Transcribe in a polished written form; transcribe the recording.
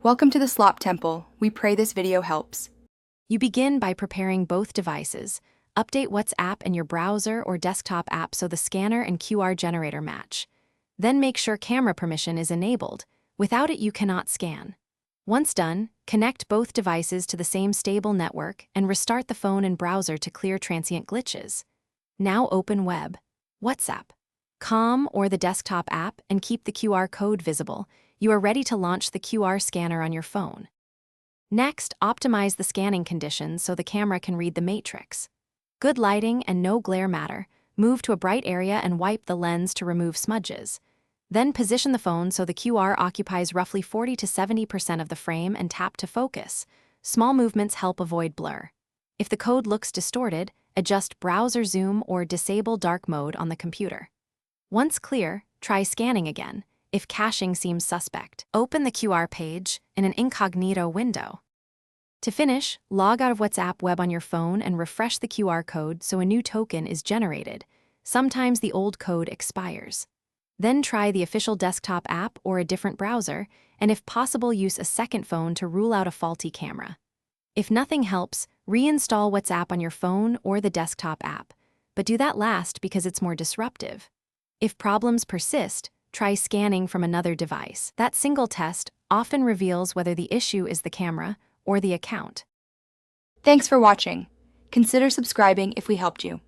Welcome to the Slop Temple. We pray this video helps. You begin by preparing both devices. Update WhatsApp and your browser or desktop app so the scanner and QR generator match. Then make sure camera permission is enabled. Without it, you cannot scan. Once done, connect both devices to the same stable network and restart the phone and browser to clear transient glitches. Now open Web, WhatsApp, Com or the desktop app and keep the QR code visible. You are ready to launch the QR scanner on your phone. Next, optimize the scanning conditions so the camera can read the matrix. Good lighting and no glare matter. Move to a bright area and wipe the lens to remove smudges. Then position the phone so the QR occupies roughly 40 to 70% of the frame and tap to focus. Small movements help avoid blur. If the code looks distorted, adjust browser zoom or disable dark mode on the computer. Once clear, try scanning again. If caching seems suspect, open the QR page in an incognito window. To finish, log out of WhatsApp Web on your phone and refresh the QR code so a new token is generated. Sometimes the old code expires. Then try the official desktop app or a different browser, and if possible, use a second phone to rule out a faulty camera. If nothing helps, reinstall WhatsApp on your phone or the desktop app, but do that last because it's more disruptive. If problems persist, try scanning from another device. That single test often reveals whether the issue is the camera or the account. Thanks for watching. Consider subscribing if we helped you.